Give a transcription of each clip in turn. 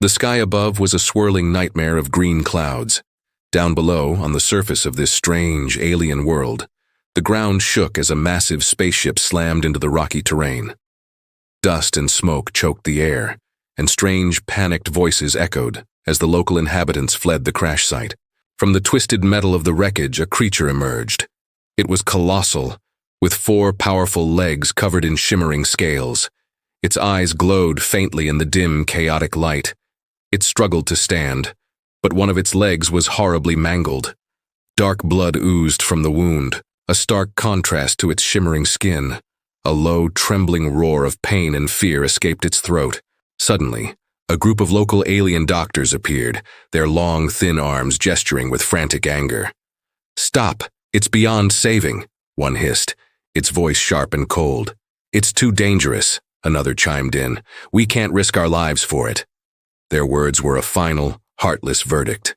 The sky above was a swirling nightmare of green clouds. Down below, on the surface of this strange alien world, the ground shook as a massive spaceship slammed into the rocky terrain. Dust and smoke choked the air, and strange, panicked voices echoed as the local inhabitants fled the crash site. From the twisted metal of the wreckage, a creature emerged. It was colossal, with 4 powerful legs covered in shimmering scales. Its eyes glowed faintly in the dim, chaotic light. It struggled to stand, but one of its legs was horribly mangled. Dark blood oozed from the wound, a stark contrast to its shimmering skin. A low, trembling roar of pain and fear escaped its throat. Suddenly, a group of local alien doctors appeared, their long, thin arms gesturing with frantic anger. "Stop! It's beyond saving," one hissed, its voice sharp and cold. "It's too dangerous," another chimed in. "We can't risk our lives for it." Their words were a final, heartless verdict.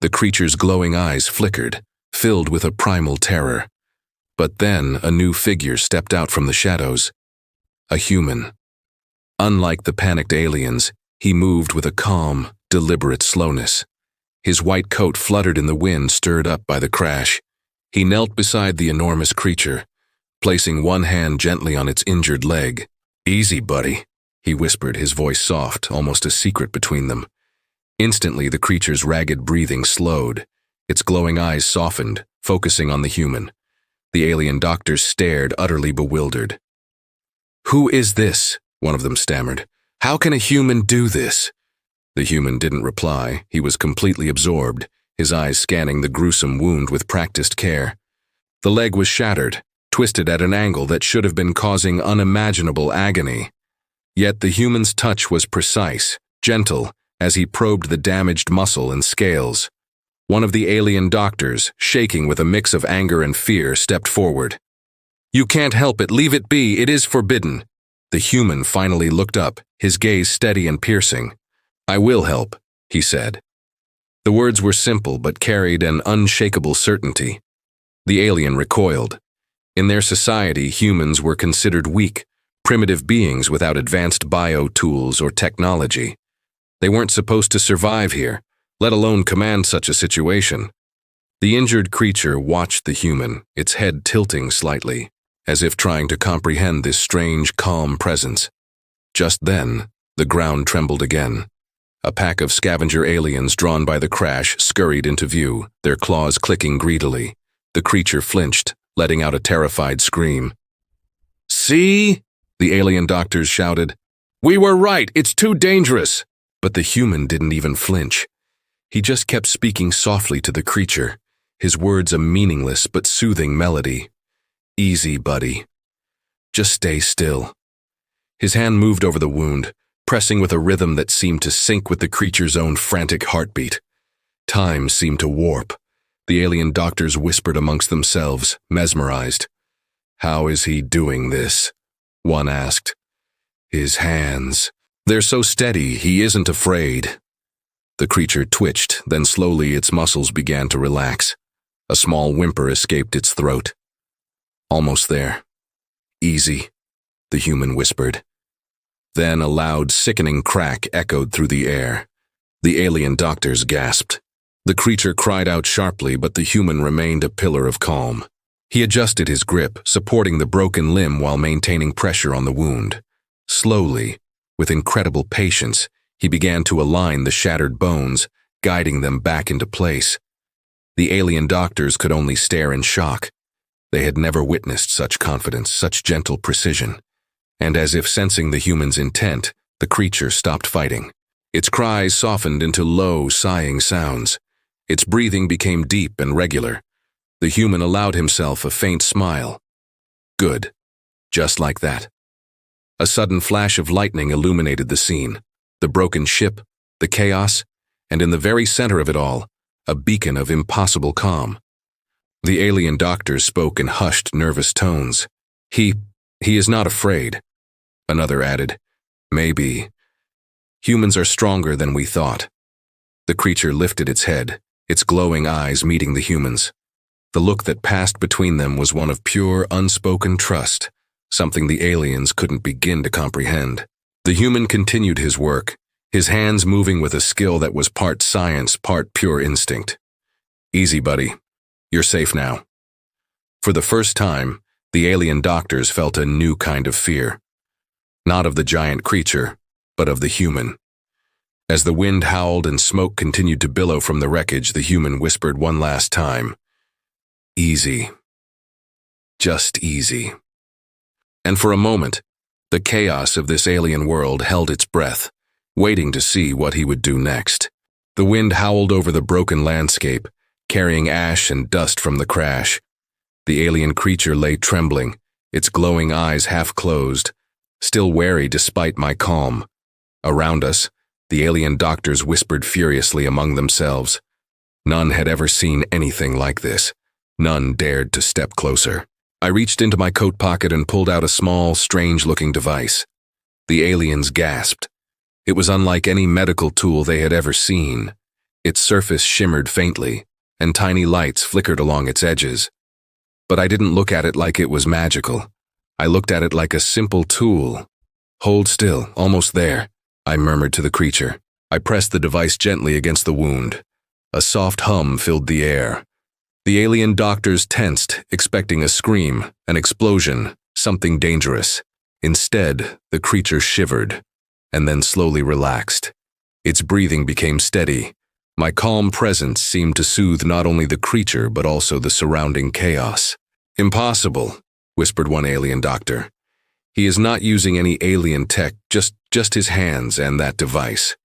The creature's glowing eyes flickered, filled with a primal terror. But then a new figure stepped out from the shadows. A human. Unlike the panicked aliens, he moved with a calm, deliberate slowness. His white coat fluttered in the wind stirred up by the crash. He knelt beside the enormous creature, placing one hand gently on its injured leg. "Easy, buddy," he whispered, his voice soft, almost a secret between them. Instantly, the creature's ragged breathing slowed. Its glowing eyes softened, focusing on the human. The alien doctors stared, utterly bewildered. "Who is this?" one of them stammered. "How can a human do this?" The human didn't reply. He was completely absorbed, his eyes scanning the gruesome wound with practiced care. The leg was shattered, twisted at an angle that should have been causing unimaginable agony. Yet the human's touch was precise, gentle, as he probed the damaged muscle and scales. One of the alien doctors, shaking with a mix of anger and fear, stepped forward. "You can't help it. Leave it be. It is forbidden." The human finally looked up, his gaze steady and piercing. "I will help," he said. The words were simple but carried an unshakable certainty. The alien recoiled. In their society, humans were considered weak, primitive beings without advanced bio-tools or technology. They weren't supposed to survive here, let alone command such a situation. The injured creature watched the human, its head tilting slightly, as if trying to comprehend this strange, calm presence. Just then, the ground trembled again. A pack of scavenger aliens drawn by the crash scurried into view, their claws clicking greedily. The creature flinched, letting out a terrified scream. "See?" the alien doctors shouted. "We were right, it's too dangerous." But the human didn't even flinch. He just kept speaking softly to the creature, his words a meaningless but soothing melody. "Easy, buddy. Just stay still." His hand moved over the wound, pressing with a rhythm that seemed to sync with the creature's own frantic heartbeat. Time seemed to warp. The alien doctors whispered amongst themselves, mesmerized. "How is he doing this?" one asked. "His hands. They're so steady, he isn't afraid." The creature twitched, then slowly its muscles began to relax. A small whimper escaped its throat. "Almost there. Easy," the human whispered. Then a loud, sickening crack echoed through the air. The alien doctors gasped. The creature cried out sharply, but the human remained a pillar of calm. He adjusted his grip, supporting the broken limb while maintaining pressure on the wound. Slowly, with incredible patience, he began to align the shattered bones, guiding them back into place. The alien doctors could only stare in shock. They had never witnessed such confidence, such gentle precision. And as if sensing the human's intent, the creature stopped fighting. Its cries softened into low, sighing sounds. Its breathing became deep and regular. The human allowed himself a faint smile. Good. Just like that. A sudden flash of lightning illuminated the scene. The broken ship, the chaos, and in the very center of it all, a beacon of impossible calm. The alien doctors spoke in hushed, nervous tones. He is not afraid. Another added, "Maybe. Humans are stronger than we thought." The creature lifted its head, its glowing eyes meeting the humans. The look that passed between them was one of pure, unspoken trust, something the aliens couldn't begin to comprehend. The human continued his work, his hands moving with a skill that was part science, part pure instinct. "Easy, buddy. You're safe now." For the first time, the alien doctors felt a new kind of fear. Not of the giant creature, but of the human. As the wind howled and smoke continued to billow from the wreckage, the human whispered one last time, "Easy. Just easy." And for a moment, the chaos of this alien world held its breath, waiting to see what he would do next. The wind howled over the broken landscape, carrying ash and dust from the crash. The alien creature lay trembling, its glowing eyes half closed, still wary despite my calm. Around us, the alien doctors whispered furiously among themselves. None had ever seen anything like this. None dared to step closer. I reached into my coat pocket and pulled out a small, strange-looking device. The aliens gasped. It was unlike any medical tool they had ever seen. Its surface shimmered faintly, and tiny lights flickered along its edges. But I didn't look at it like it was magical. I looked at it like a simple tool. "Hold still, almost there," I murmured to the creature. I pressed the device gently against the wound. A soft hum filled the air. The alien doctors tensed, expecting a scream, an explosion, something dangerous. Instead, the creature shivered, and then slowly relaxed. Its breathing became steady. My calm presence seemed to soothe not only the creature but also the surrounding chaos. "Impossible," whispered one alien doctor. "He is not using any alien tech, just his hands and that device."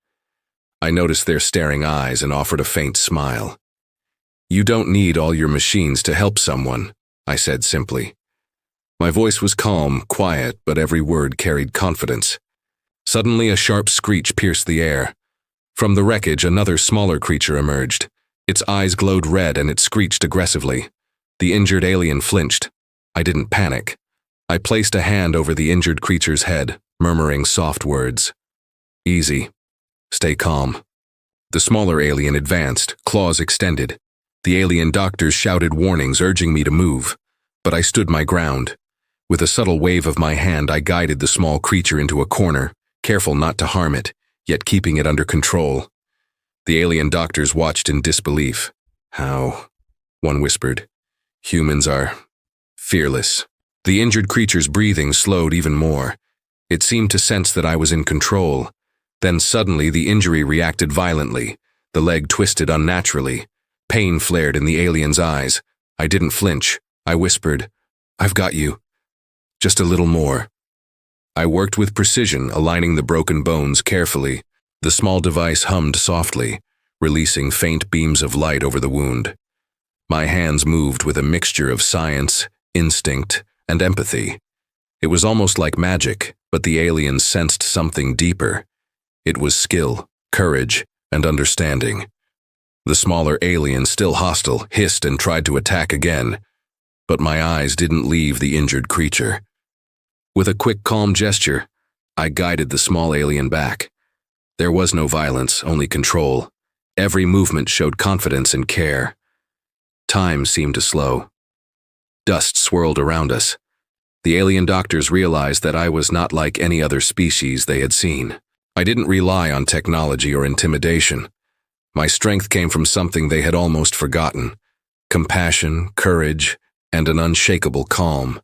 I noticed their staring eyes and offered a faint smile. "You don't need all your machines to help someone," I said simply. My voice was calm, quiet, but every word carried confidence. Suddenly a sharp screech pierced the air. From the wreckage, another smaller creature emerged. Its eyes glowed red and it screeched aggressively. The injured alien flinched. I didn't panic. I placed a hand over the injured creature's head, murmuring soft words. "Easy. Stay calm." The smaller alien advanced, claws extended. The alien doctors shouted warnings, urging me to move. But I stood my ground. With a subtle wave of my hand, I guided the small creature into a corner, careful not to harm it, yet keeping it under control. The alien doctors watched in disbelief. "How?" one whispered. "Humans are fearless." The injured creature's breathing slowed even more. It seemed to sense that I was in control. Then suddenly the injury reacted violently. The leg twisted unnaturally. Pain flared in the alien's eyes. I didn't flinch. I whispered, "I've got you. Just a little more." I worked with precision, aligning the broken bones carefully. The small device hummed softly, releasing faint beams of light over the wound. My hands moved with a mixture of science, instinct, and empathy. It was almost like magic, but the alien sensed something deeper. It was skill, courage, and understanding. The smaller alien, still hostile, hissed and tried to attack again, but my eyes didn't leave the injured creature. With a quick, calm gesture, I guided the small alien back. There was no violence, only control. Every movement showed confidence and care. Time seemed to slow. Dust swirled around us. The alien doctors realized that I was not like any other species they had seen. I didn't rely on technology or intimidation. My strength came from something they had almost forgotten: compassion, courage, and an unshakable calm.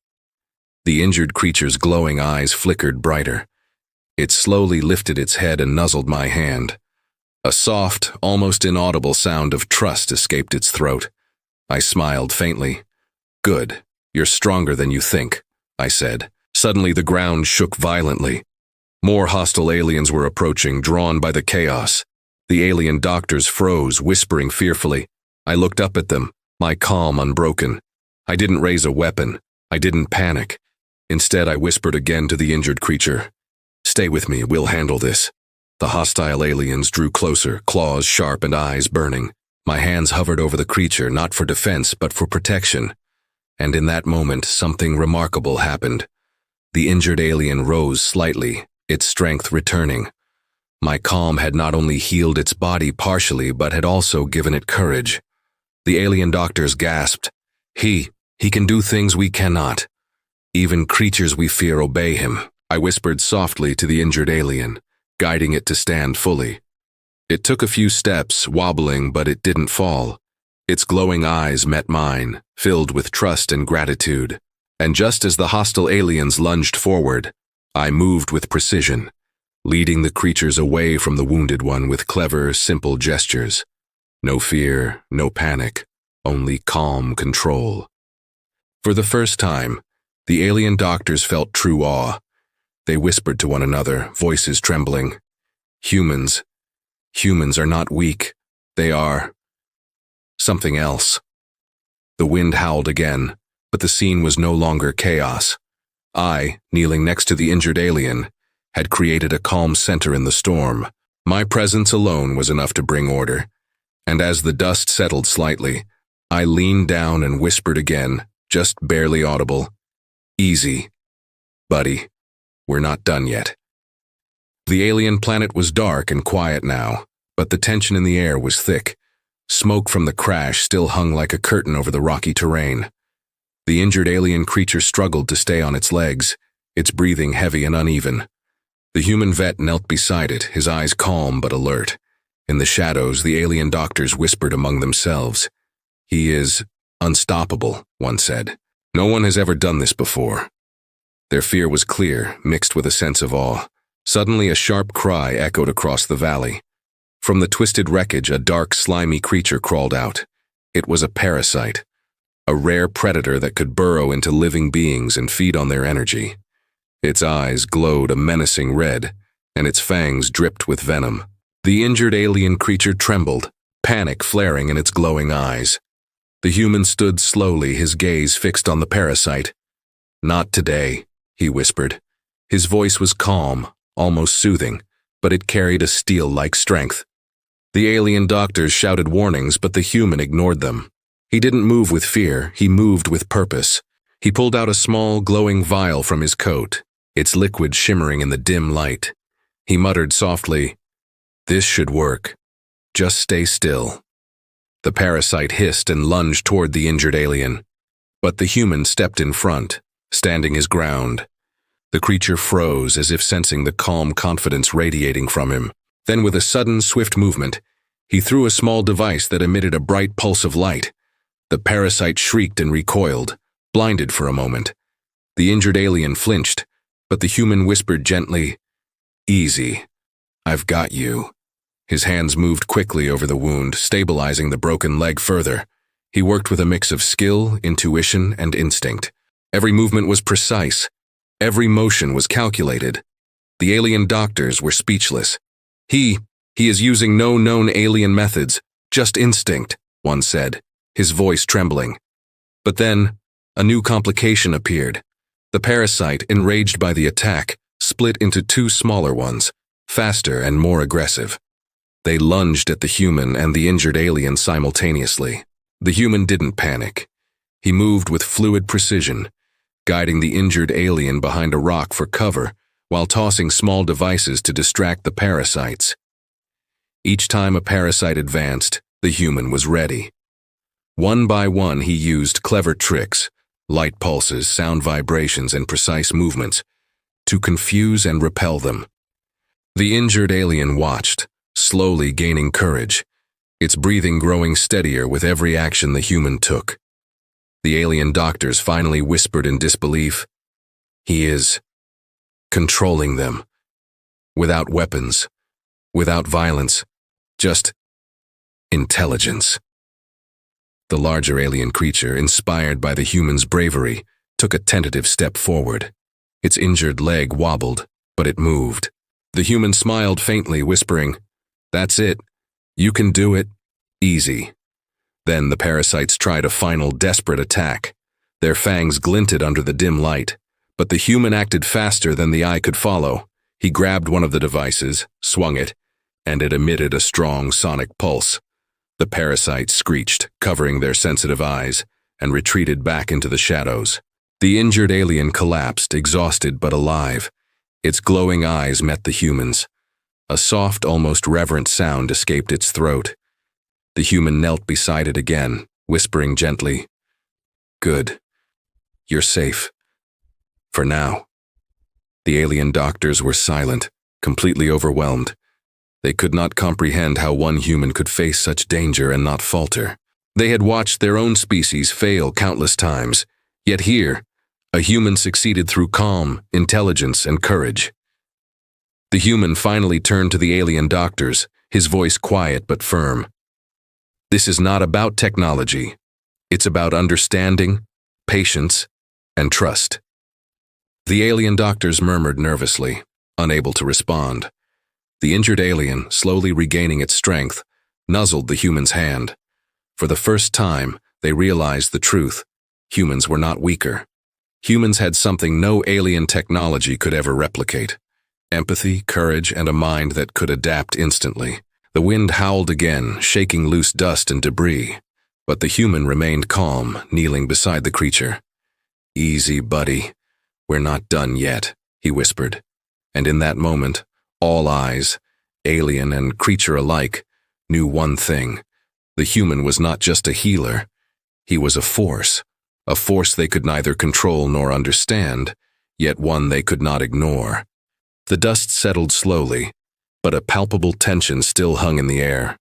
The injured creature's glowing eyes flickered brighter. It slowly lifted its head and nuzzled my hand. A soft, almost inaudible sound of trust escaped its throat. I smiled faintly. "Good. You're stronger than you think," I said. Suddenly the ground shook violently. More hostile aliens were approaching, drawn by the chaos. The alien doctors froze, whispering fearfully. I looked up at them, my calm unbroken. I didn't raise a weapon. I didn't panic. Instead, I whispered again to the injured creature. "Stay with me, we'll handle this." The hostile aliens drew closer, claws sharp and eyes burning. My hands hovered over the creature, not for defense, but for protection. And in that moment, something remarkable happened. The injured alien rose slightly, its strength returning. My calm had not only healed its body partially, but had also given it courage. The alien doctors gasped. He can do things we cannot. Even creatures we fear obey him." I whispered softly to the injured alien. guiding it to stand fully. It took a few steps, wobbling, but it didn't fall. Its glowing eyes met mine, filled with trust and gratitude. And just as the hostile aliens lunged forward, I moved with precision, leading the creatures away from the wounded one with clever, simple gestures. No fear, no panic, only calm control. For the first time, the alien doctors felt true awe. They whispered to one another, voices trembling. Humans are not weak. They are something else. The wind howled again, but the scene was no longer chaos. I, kneeling next to the injured alien, had created a calm center in the storm. My presence alone was enough to bring order, and as the dust settled slightly, I leaned down and whispered again, just barely audible, "Easy, buddy. We're not done yet." The alien planet was dark and quiet now, but the tension in the air was thick. Smoke from the crash still hung like a curtain over the rocky terrain. The injured alien creature struggled to stay on its legs, its breathing heavy and uneven. The human vet knelt beside it, his eyes calm but alert. In the shadows, the alien doctors whispered among themselves. "He is unstoppable," one said. "No one has ever done this before." Their fear was clear, mixed with a sense of awe. Suddenly, a sharp cry echoed across the valley. From the twisted wreckage, a dark, slimy creature crawled out. It was a parasite, a rare predator that could burrow into living beings and feed on their energy. Its eyes glowed a menacing red, and its fangs dripped with venom. The injured alien creature trembled, panic flaring in its glowing eyes. The human stood slowly, his gaze fixed on the parasite. "Not today," he whispered. His voice was calm, almost soothing, but it carried a steel-like strength. The alien doctors shouted warnings, but the human ignored them. He didn't move with fear, he moved with purpose. He pulled out a small, glowing vial from his coat, its liquid shimmering in the dim light. He muttered softly, "This should work. Just stay still." The parasite hissed and lunged toward the injured alien. But the human stepped in front, standing his ground. The creature froze as if sensing the calm confidence radiating from him. Then with a sudden, swift movement, he threw a small device that emitted a bright pulse of light. The parasite shrieked and recoiled, blinded for a moment. The injured alien flinched, but the human whispered gently, "Easy. I've got you." His hands moved quickly over the wound, stabilizing the broken leg further. He worked with a mix of skill, intuition, and instinct. Every movement was precise. Every motion was calculated. The alien doctors were speechless. He is using no known alien methods, just instinct," one said, his voice trembling. But then, a new complication appeared. The parasite, enraged by the attack, split into two smaller ones, faster and more aggressive. They lunged at the human and the injured alien simultaneously. The human didn't panic. He moved with fluid precision, guiding the injured alien behind a rock for cover, while tossing small devices to distract the parasites. Each time a parasite advanced, the human was ready. One by one he used clever tricks, light pulses, sound vibrations, and precise movements, to confuse and repel them. The injured alien watched, slowly gaining courage, its breathing growing steadier with every action the human took. The alien doctors finally whispered in disbelief, "He is controlling them. Without weapons, without violence, just intelligence." The larger alien creature, inspired by the human's bravery, took a tentative step forward. Its injured leg wobbled, but it moved. The human smiled faintly, whispering, "That's it. You can do it. Easy." Then the parasites tried a final desperate attack. Their fangs glinted under the dim light, but the human acted faster than the eye could follow. He grabbed one of the devices, swung it, and it emitted a strong sonic pulse. The parasites screeched, covering their sensitive eyes, and retreated back into the shadows. The injured alien collapsed, exhausted but alive. Its glowing eyes met the human's. A soft, almost reverent sound escaped its throat. The human knelt beside it again, whispering gently, "Good. You're safe. For now." The alien doctors were silent, completely overwhelmed. They could not comprehend how one human could face such danger and not falter. They had watched their own species fail countless times, yet here, a human succeeded through calm, intelligence, and courage. The human finally turned to the alien doctors, his voice quiet but firm. This is not about technology. It's about understanding, patience, and trust. The alien doctors murmured nervously, unable to respond. The injured alien, slowly regaining its strength, nuzzled the human's hand. For the first time, they realized the truth. Humans were not weaker. Humans had something no alien technology could ever replicate: empathy, courage, and a mind that could adapt instantly. The wind howled again, shaking loose dust and debris, but the human remained calm, kneeling beside the creature. "Easy, buddy. We're not done yet," he whispered. And in that moment, all eyes, alien and creature alike, knew one thing. The human was not just a healer. He was a force they could neither control nor understand, yet one they could not ignore. The dust settled slowly, but a palpable tension still hung in the air.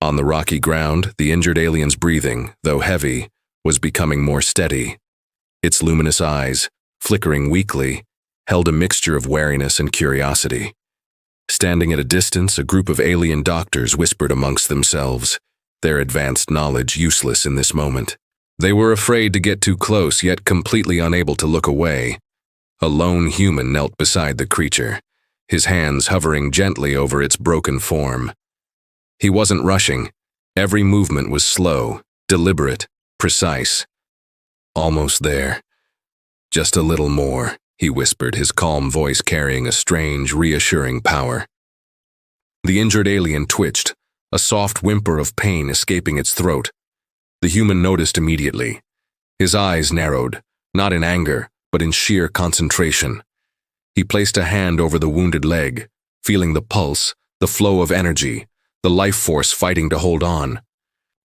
On the rocky ground, the injured alien's breathing, though heavy, was becoming more steady. Its luminous eyes, flickering weakly, held a mixture of wariness and curiosity. Standing at a distance, a group of alien doctors whispered amongst themselves, their advanced knowledge useless in this moment. They were afraid to get too close, yet completely unable to look away. A lone human knelt beside the creature, his hands hovering gently over its broken form. He wasn't rushing. Every movement was slow, deliberate, precise. "Almost there. Just a little more," he whispered, his calm voice carrying a strange, reassuring power. The injured alien twitched, a soft whimper of pain escaping its throat. The human noticed immediately. His eyes narrowed, not in anger, but in sheer concentration. He placed a hand over the wounded leg, feeling the pulse, the flow of energy, the life force fighting to hold on.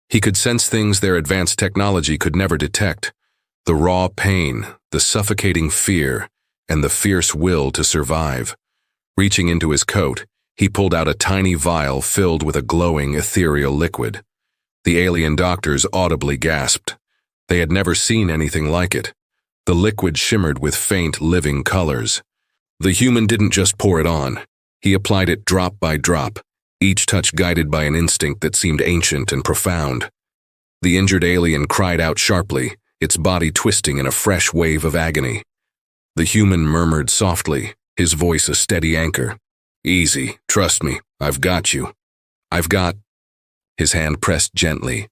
He could sense things their advanced technology could never detect: the raw pain, the suffocating fear, and the fierce will to survive. Reaching into his coat, he pulled out a tiny vial filled with a glowing, ethereal liquid. The alien doctors audibly gasped. They had never seen anything like it. The liquid shimmered with faint, living colors. The human didn't just pour it on. He applied it drop by drop, each touch guided by an instinct that seemed ancient and profound. The injured alien cried out sharply, its body twisting in a fresh wave of agony. The human murmured softly, his voice a steady anchor. "Easy, trust me, I've got you. I've got—" His hand pressed gently,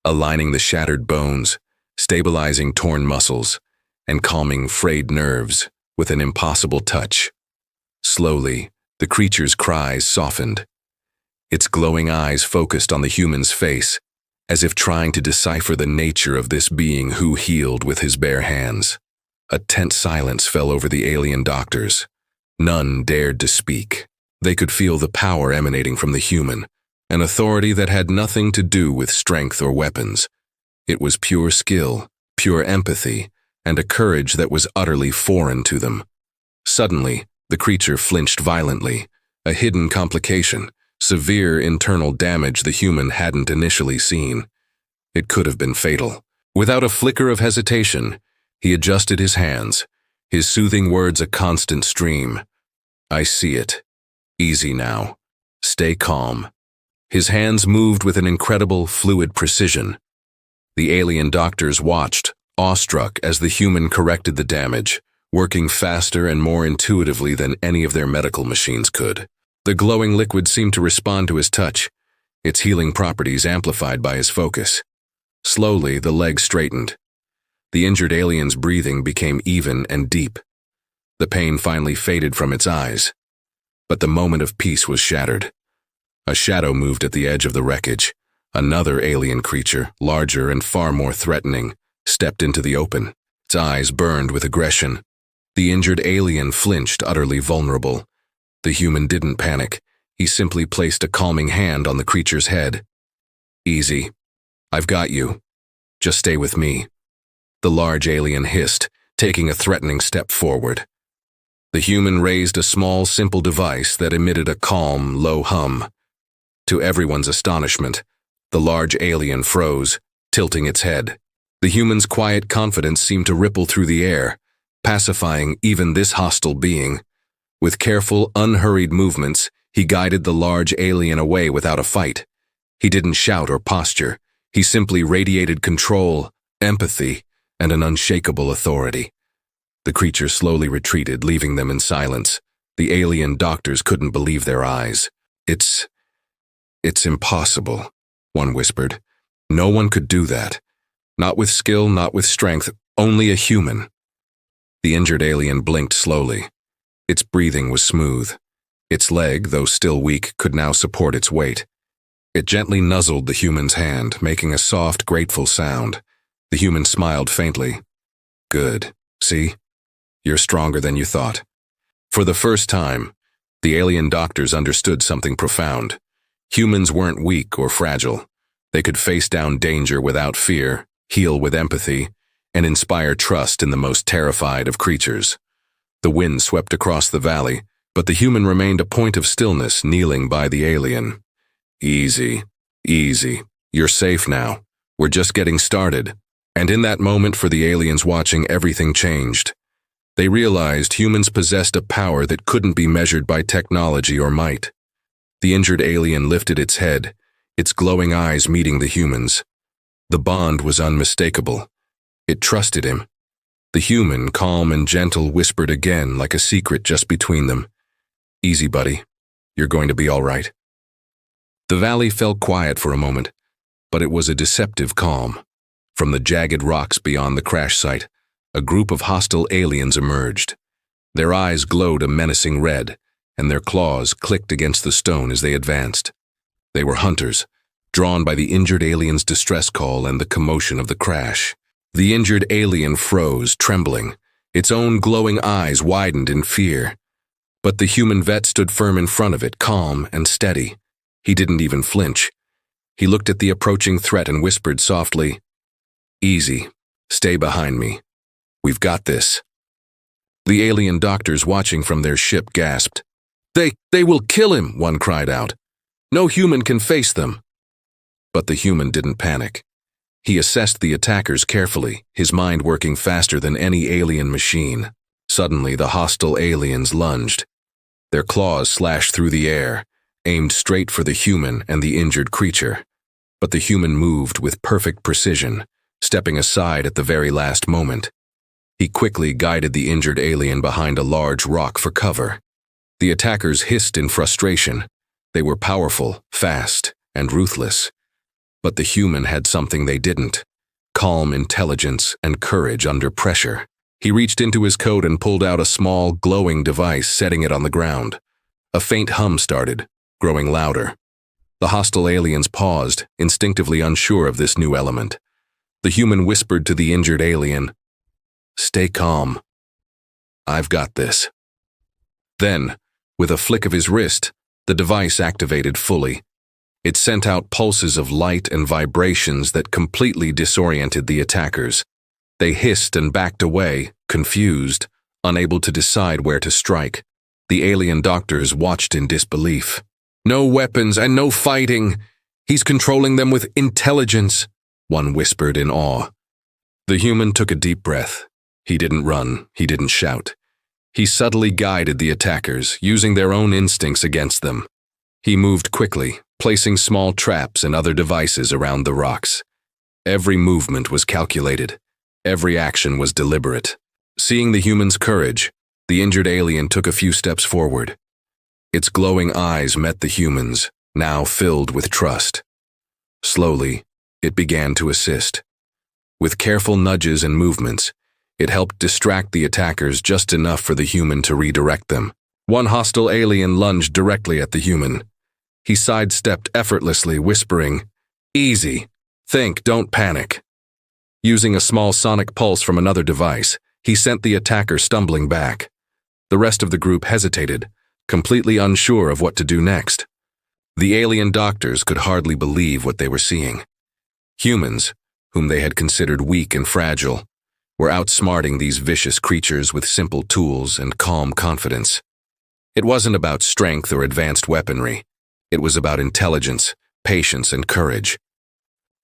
aligning the shattered bones, stabilizing torn muscles, and calming frayed nerves with an impossible touch. Slowly, the creature's cries softened. Its glowing eyes focused on the human's face, as if trying to decipher the nature of this being who healed with his bare hands. A tense silence fell over the alien doctors. None dared to speak. They could feel the power emanating from the human, an authority that had nothing to do with strength or weapons. It was pure skill, pure empathy, and a courage that was utterly foreign to them. Suddenly, the creature flinched violently, a hidden complication, severe internal damage the human hadn't initially seen. It could have been fatal. Without a flicker of hesitation, he adjusted his hands, his soothing words a constant stream. "I see it. Easy now. Stay calm." His hands moved with an incredible, fluid precision. The alien doctors watched, awestruck, as the human corrected the damage, working faster and more intuitively than any of their medical machines could. The glowing liquid seemed to respond to his touch, its healing properties amplified by his focus. Slowly, the leg straightened. The injured alien's breathing became even and deep. The pain finally faded from its eyes. But the moment of peace was shattered. A shadow moved at the edge of the wreckage. Another alien creature, larger and far more threatening, stepped into the open. Its eyes burned with aggression. The injured alien flinched, utterly vulnerable. The human didn't panic. He simply placed a calming hand on the creature's head. "Easy. I've got you. Just stay with me." The large alien hissed, taking a threatening step forward. The human raised a small, simple device that emitted a calm, low hum. To everyone's astonishment, the large alien froze, tilting its head. The human's quiet confidence seemed to ripple through the air, pacifying even this hostile being. With careful, unhurried movements, he guided the large alien away without a fight. He didn't shout or posture. He simply radiated control, empathy, and an unshakable authority. The creature slowly retreated, leaving them in silence. The alien doctors couldn't believe their eyes. It's impossible, one whispered. No one could do that. Not with skill, not with strength, only a human. The injured alien blinked slowly. Its breathing was smooth. Its leg, though still weak, could now support its weight. It gently nuzzled the human's hand, making a soft, grateful sound. The human smiled faintly. Good. See? You're stronger than you thought. For the first time, the alien doctors understood something profound. Humans weren't weak or fragile. They could face down danger without fear, heal with empathy, and inspire trust in the most terrified of creatures. The wind swept across the valley, but the human remained a point of stillness, kneeling by the alien. Easy, easy. You're safe now. We're just getting started. And in that moment, for the aliens watching, everything changed. They realized humans possessed a power that couldn't be measured by technology or might. The injured alien lifted its head, its glowing eyes meeting the humans. The bond was unmistakable. It trusted him. The human, calm and gentle, whispered again like a secret just between them. Easy, buddy. You're going to be all right. The valley fell quiet for a moment, but it was a deceptive calm. From the jagged rocks beyond the crash site, a group of hostile aliens emerged. Their eyes glowed a menacing red, and their claws clicked against the stone as they advanced. They were hunters, drawn by the injured alien's distress call and the commotion of the crash. The injured alien froze, trembling. Its own glowing eyes widened in fear. But the human vet stood firm in front of it, calm and steady. He didn't even flinch. He looked at the approaching threat and whispered softly, Easy. Stay behind me. We've got this. The alien doctors watching from their ship gasped. They will kill him, one cried out. No human can face them. But the human didn't panic. He assessed the attackers carefully, his mind working faster than any alien machine. Suddenly, the hostile aliens lunged. Their claws slashed through the air, aimed straight for the human and the injured creature. But the human moved with perfect precision, stepping aside at the very last moment. He quickly guided the injured alien behind a large rock for cover. The attackers hissed in frustration. They were powerful, fast, and ruthless. But the human had something they didn't: calm intelligence and courage under pressure. He reached into his coat and pulled out a small, glowing device, setting it on the ground. A faint hum started, growing louder. The hostile aliens paused, instinctively unsure of this new element. The human whispered to the injured alien, Stay calm. I've got this. Then, with a flick of his wrist, the device activated fully. It sent out pulses of light and vibrations that completely disoriented the attackers. They hissed and backed away, confused, unable to decide where to strike. The alien doctors watched in disbelief. No weapons and no fighting. He's controlling them with intelligence, one whispered in awe. The human took a deep breath. He didn't run, he didn't shout. He subtly guided the attackers, using their own instincts against them. He moved quickly, placing small traps and other devices around the rocks. Every movement was calculated. Every action was deliberate. Seeing the human's courage, the injured alien took a few steps forward. Its glowing eyes met the human's, now filled with trust. Slowly, it began to assist. With careful nudges and movements, it helped distract the attackers just enough for the human to redirect them. One hostile alien lunged directly at the human. He sidestepped effortlessly, whispering, Easy. Think, don't panic. Using a small sonic pulse from another device, he sent the attacker stumbling back. The rest of the group hesitated, completely unsure of what to do next. The alien doctors could hardly believe what they were seeing. Humans, whom they had considered weak and fragile, were outsmarting these vicious creatures with simple tools and calm confidence. It wasn't about strength or advanced weaponry. It was about intelligence, patience, and courage.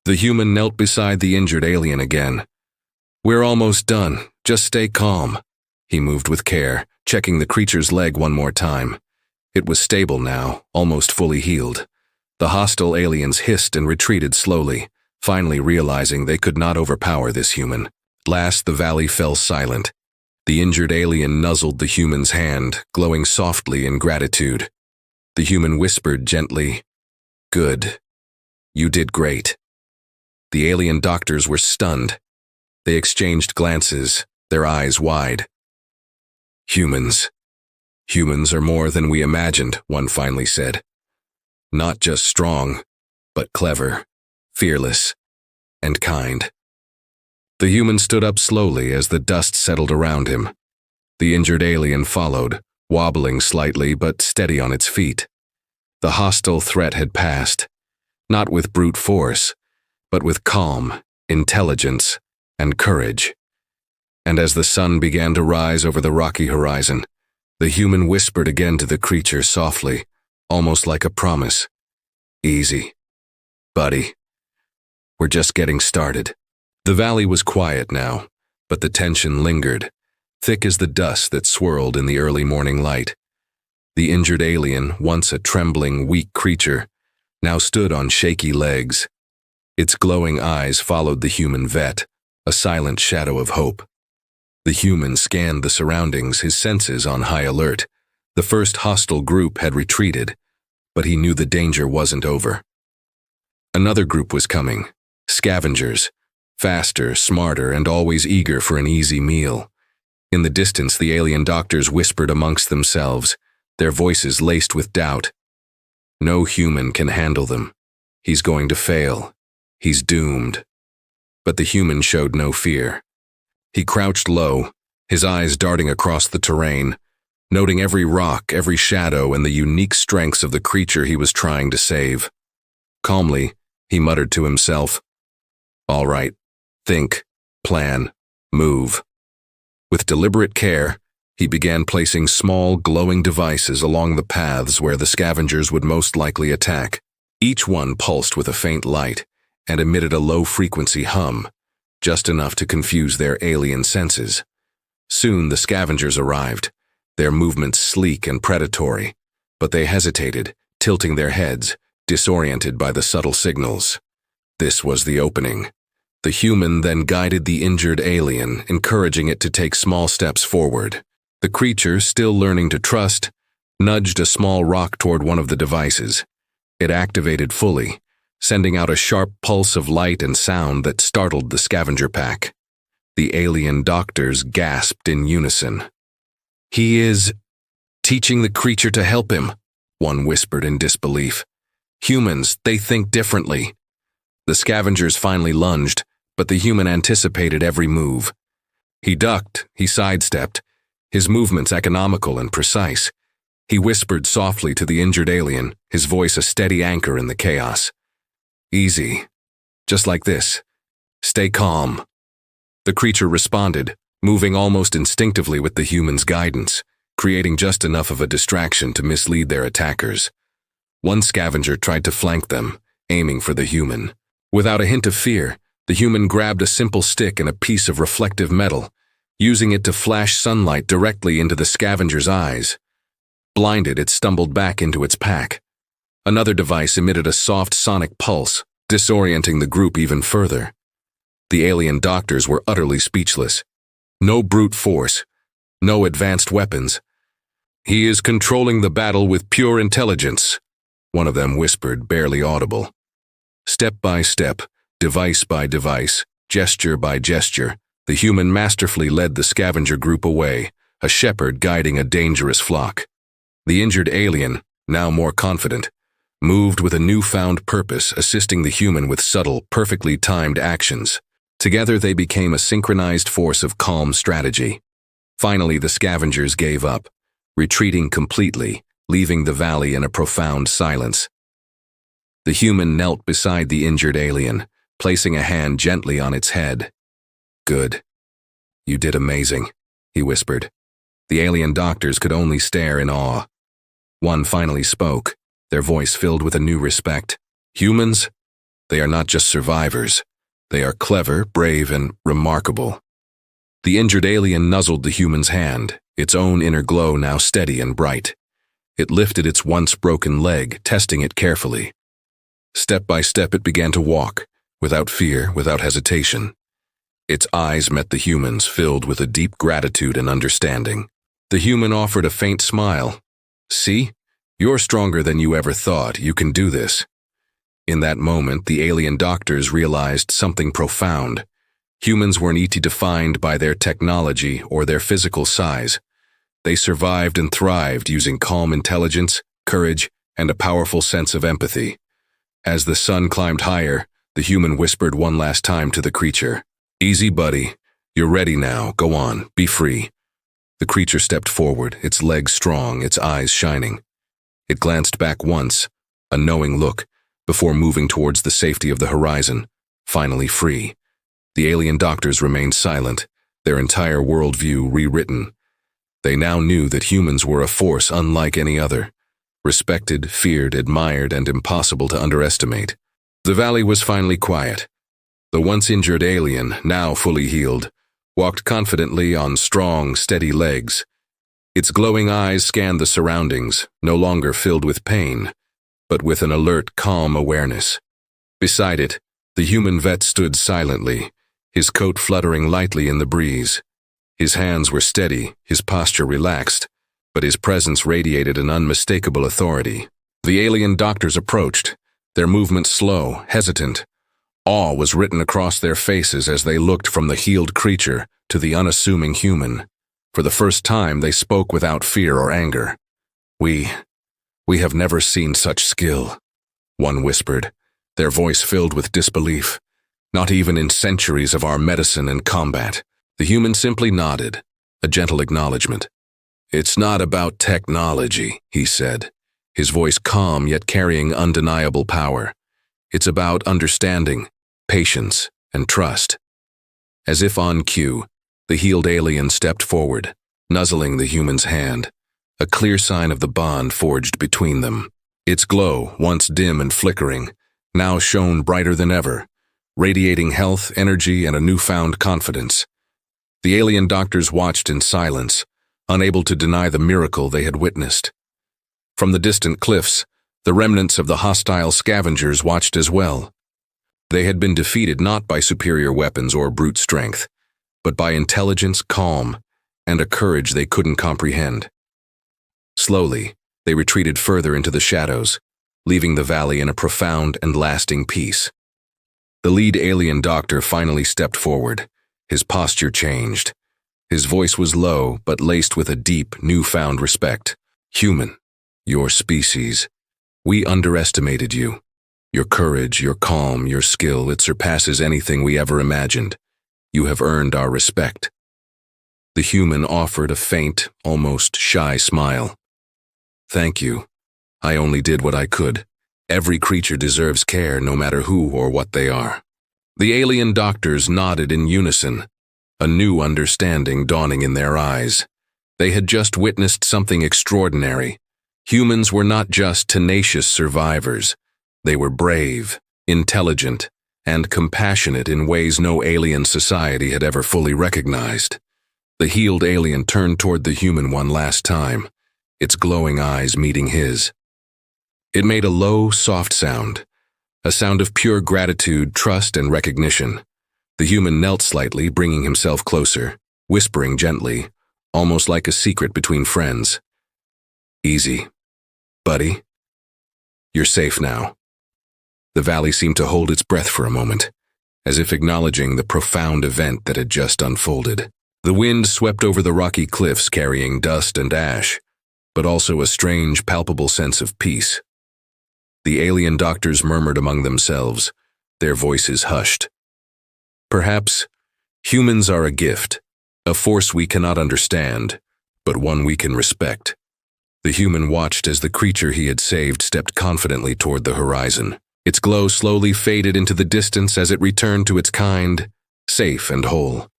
The human knelt beside the injured alien again. "We're almost done. Just stay calm." He moved with care, checking the creature's leg one more time. It was stable now, almost fully healed. The hostile aliens hissed and retreated slowly, finally realizing they could not overpower this human. Last, the valley fell silent. The injured alien nuzzled the human's hand, glowing softly in gratitude. The human whispered gently, "Good. You did great." The alien doctors were stunned. They exchanged glances, their eyes wide. "Humans. Humans are more than we imagined," one finally said. "Not just strong, but clever, fearless, and kind." The human stood up slowly as the dust settled around him. The injured alien followed, wobbling slightly but steady on its feet. The hostile threat had passed, not with brute force, but with calm, intelligence, and courage. And as the sun began to rise over the rocky horizon, the human whispered again to the creature softly, almost like a promise. "Easy, buddy. We're just getting started." The valley was quiet now, but the tension lingered, thick as the dust that swirled in the early morning light. The injured alien, once a trembling, weak creature, now stood on shaky legs. Its glowing eyes followed the human vet, a silent shadow of hope. The human scanned the surroundings, his senses on high alert. The first hostile group had retreated, but he knew the danger wasn't over. Another group was coming, scavengers, faster, smarter, and always eager for an easy meal. In the distance, the alien doctors whispered amongst themselves, their voices laced with doubt. "No human can handle them. He's going to fail. He's doomed." But the human showed no fear. He crouched low, his eyes darting across the terrain, noting every rock, every shadow, and the unique strengths of the creature he was trying to save. Calmly, he muttered to himself, "All right, think, plan, move." With deliberate care, he began placing small, glowing devices along the paths where the scavengers would most likely attack. Each one pulsed with a faint light and emitted a low-frequency hum, just enough to confuse their alien senses. Soon the scavengers arrived, their movements sleek and predatory, but they hesitated, tilting their heads, disoriented by the subtle signals. This was the opening. The human then guided the injured alien, encouraging it to take small steps forward. The creature, still learning to trust, nudged a small rock toward one of the devices. It activated fully, sending out a sharp pulse of light and sound that startled the scavenger pack. The alien doctors gasped in unison. "He is teaching the creature to help him," one whispered in disbelief. "Humans, they think differently." The scavengers finally lunged, but the human anticipated every move. He ducked, he sidestepped, his movements economical and precise. He whispered softly to the injured alien, his voice a steady anchor in the chaos. "Easy. Just like this. Stay calm." The creature responded, moving almost instinctively with the human's guidance, creating just enough of a distraction to mislead their attackers. One scavenger tried to flank them, aiming for the human. Without a hint of fear, the human grabbed a simple stick and a piece of reflective metal, using it to flash sunlight directly into the scavenger's eyes. Blinded, it stumbled back into its pack. Another device emitted a soft sonic pulse, disorienting the group even further. The alien doctors were utterly speechless. No brute force, no advanced weapons. "He is controlling the battle with pure intelligence," one of them whispered, barely audible. Step by step, device by device, gesture by gesture, the human masterfully led the scavenger group away, a shepherd guiding a dangerous flock. The injured alien, now more confident, moved with a newfound purpose, assisting the human with subtle, perfectly timed actions. Together they became a synchronized force of calm strategy. Finally, the scavengers gave up, retreating completely, leaving the valley in a profound silence. The human knelt beside the injured alien, placing a hand gently on its head. "Good. "You did amazing," he whispered. The alien doctors could only stare in awe. One finally spoke, their voice filled with a new respect. "Humans? They are not just survivors. They are clever, brave, and remarkable." The injured alien nuzzled the human's hand, its own inner glow now steady and bright. It lifted its once broken leg, testing it carefully. Step by step it began to walk, without fear, without hesitation. Its eyes met the human's, filled with a deep gratitude and understanding. The human offered a faint smile. "See? You're stronger than you ever thought. You can do this." In that moment, the alien doctors realized something profound. Humans weren't defined by their technology or their physical size. They survived and thrived using calm intelligence, courage, and a powerful sense of empathy. As the sun climbed higher, the human whispered one last time to the creature, "Easy, buddy. You're ready now. Go on. Be free." The creature stepped forward, its legs strong, its eyes shining. It glanced back once, a knowing look, before moving towards the safety of the horizon, finally free. The alien doctors remained silent, their entire worldview rewritten. They now knew that humans were a force unlike any other, respected, feared, admired, and impossible to underestimate. The valley was finally quiet. The once injured alien, now fully healed, walked confidently on strong, steady legs. Its glowing eyes scanned the surroundings, no longer filled with pain, but with an alert, calm awareness. Beside it, the human vet stood silently, his coat fluttering lightly in the breeze. His hands were steady, his posture relaxed, but his presence radiated an unmistakable authority. The alien doctors approached, their movements slow, hesitant. Awe was written across their faces as they looked from the healed creature to the unassuming human. For the first time, they spoke without fear or anger. We have never seen such skill," one whispered, their voice filled with disbelief. "Not even in centuries of our medicine and combat." The human simply nodded, a gentle acknowledgement. "It's not about technology," he said, his voice calm yet carrying undeniable power. "It's about understanding, patience, and trust." As if on cue, the healed alien stepped forward, nuzzling the human's hand, a clear sign of the bond forged between them. Its glow, once dim and flickering, now shone brighter than ever, radiating health, energy, and a newfound confidence. The alien doctors watched in silence, unable to deny the miracle they had witnessed. From the distant cliffs, the remnants of the hostile scavengers watched as well. They had been defeated not by superior weapons or brute strength, but by intelligence, calm, and a courage they couldn't comprehend. Slowly, they retreated further into the shadows, leaving the valley in a profound and lasting peace. The lead alien doctor finally stepped forward. His posture changed. His voice was low, but laced with a deep, newfound respect. "Human, your species. We underestimated you. Your courage, your calm, your skill, it surpasses anything we ever imagined. You have earned our respect." The human offered a faint, almost shy smile. "Thank you. I only did what I could. Every creature deserves care, no matter who or what they are." The alien doctors nodded in unison, a new understanding dawning in their eyes. They had just witnessed something extraordinary. Humans were not just tenacious survivors. They were brave, intelligent, and compassionate in ways no alien society had ever fully recognized. The healed alien turned toward the human one last time, its glowing eyes meeting his. It made a low, soft sound, a sound of pure gratitude, trust, and recognition. The human knelt slightly, bringing himself closer, whispering gently, almost like a secret between friends. "Easy, buddy. You're safe now." The valley seemed to hold its breath for a moment, as if acknowledging the profound event that had just unfolded. The wind swept over the rocky cliffs carrying dust and ash, but also a strange, palpable sense of peace. The alien doctors murmured among themselves, their voices hushed. Perhaps humans are a gift, a force we cannot understand, but one we can respect. The human watched as the creature he had saved stepped confidently toward the horizon. Its glow slowly faded into the distance as it returned to its kind, safe and whole.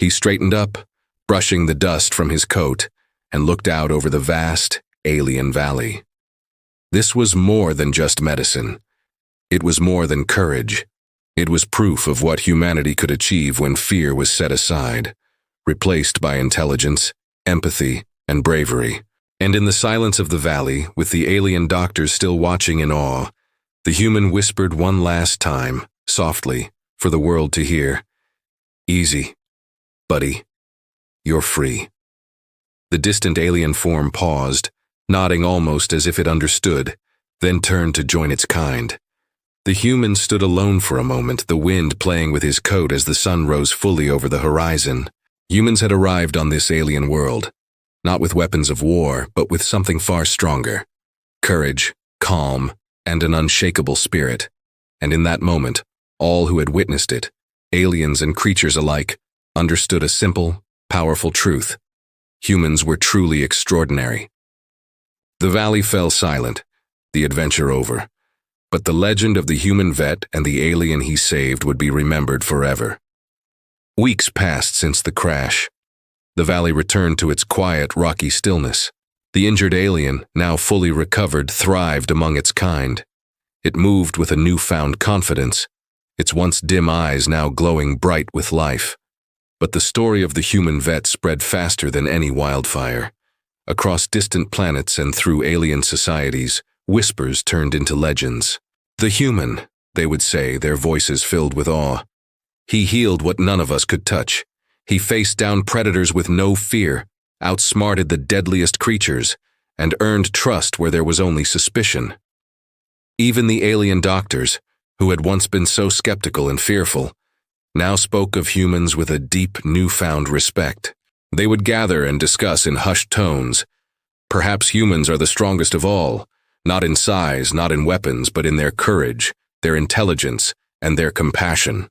He straightened up, brushing the dust from his coat, and looked out over the vast, alien valley. This was more than just medicine. It was more than courage. It was proof of what humanity could achieve when fear was set aside, replaced by intelligence, empathy, and bravery. And in the silence of the valley, with the alien doctors still watching in awe, the human whispered one last time, softly, for the world to hear, "Easy, buddy. You're free." The distant alien form paused, nodding almost as if it understood, then turned to join its kind. The human stood alone for a moment, the wind playing with his coat as the sun rose fully over the horizon. Humans had arrived on this alien world, not with weapons of war, but with something far stronger: courage, calm, and an unshakable spirit. And in that moment, all who had witnessed it, aliens and creatures alike, understood a simple, powerful truth. Humans were truly extraordinary. The valley fell silent, the adventure over. But the legend of the human vet and the alien he saved would be remembered forever. Weeks passed since the crash. The valley returned to its quiet, rocky stillness. The injured alien, now fully recovered, thrived among its kind. It moved with a newfound confidence, its once dim eyes now glowing bright with life. But the story of the human vet spread faster than any wildfire. Across distant planets and through alien societies, whispers turned into legends. "The human," they would say, their voices filled with awe. "He healed what none of us could touch. He faced down predators with no fear, outsmarted the deadliest creatures, and earned trust where there was only suspicion." Even the alien doctors, who had once been so skeptical and fearful, now spoke of humans with a deep, newfound respect. They would gather and discuss in hushed tones. Perhaps humans are the strongest of all, not in size, not in weapons, but in their courage, their intelligence, and their compassion.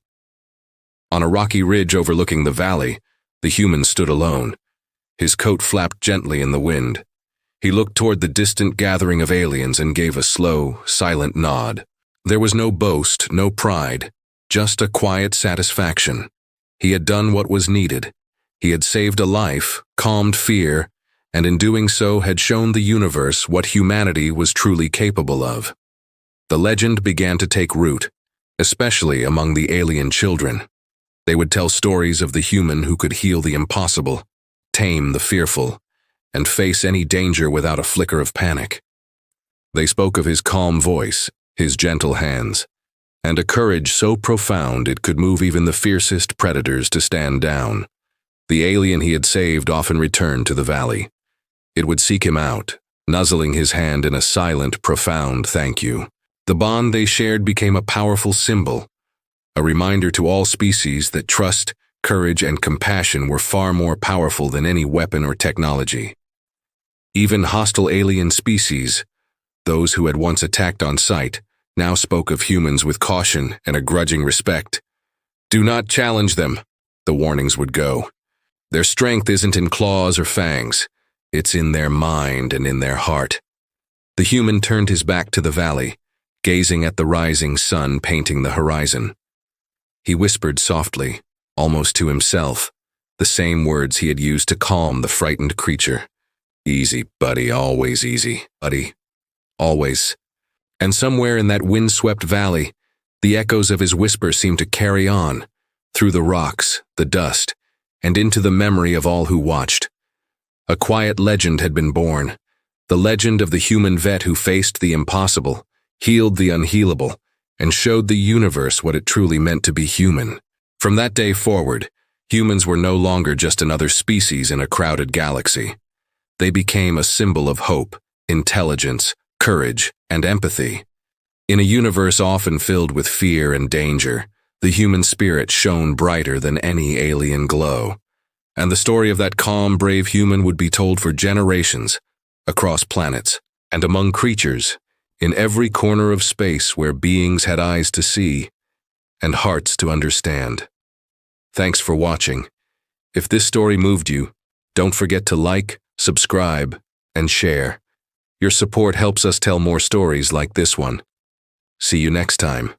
On a rocky ridge overlooking the valley, the human stood alone. His coat flapped gently in the wind. He looked toward the distant gathering of aliens and gave a slow, silent nod. There was no boast, no pride, just a quiet satisfaction. He had done what was needed. He had saved a life, calmed fear, and in doing so had shown the universe what humanity was truly capable of. The legend began to take root, especially among the alien children. They would tell stories of the human who could heal the impossible, tame the fearful, and face any danger without a flicker of panic. They spoke of his calm voice, his gentle hands, and a courage so profound it could move even the fiercest predators to stand down. The alien he had saved often returned to the valley. It would seek him out, nuzzling his hand in a silent, profound thank you. The bond they shared became a powerful symbol, a reminder to all species that trust, courage, and compassion were far more powerful than any weapon or technology. Even hostile alien species, those who had once attacked on sight, now spoke of humans with caution and a grudging respect. "Do not challenge them," the warnings would go. "Their strength isn't in claws or fangs. It's in their mind and in their heart." The human turned his back to the valley, gazing at the rising sun painting the horizon. He whispered softly, almost to himself, the same words he had used to calm the frightened creature. "Easy, buddy, always easy, buddy, always." And somewhere in that wind-swept valley, the echoes of his whisper seemed to carry on, through the rocks, the dust, and into the memory of all who watched. A quiet legend had been born, the legend of the human vet who faced the impossible, healed the unhealable, and showed the universe what it truly meant to be human. From that day forward, humans were no longer just another species in a crowded galaxy. They became a symbol of hope, intelligence, courage, and empathy. In a universe often filled with fear and danger, the human spirit shone brighter than any alien glow. And the story of that calm, brave human would be told for generations, across planets, and among creatures, in every corner of space where beings had eyes to see and hearts to understand. Thanks for watching. If this story moved you, don't forget to like, subscribe, and share. Your support helps us tell more stories like this one. See you next time.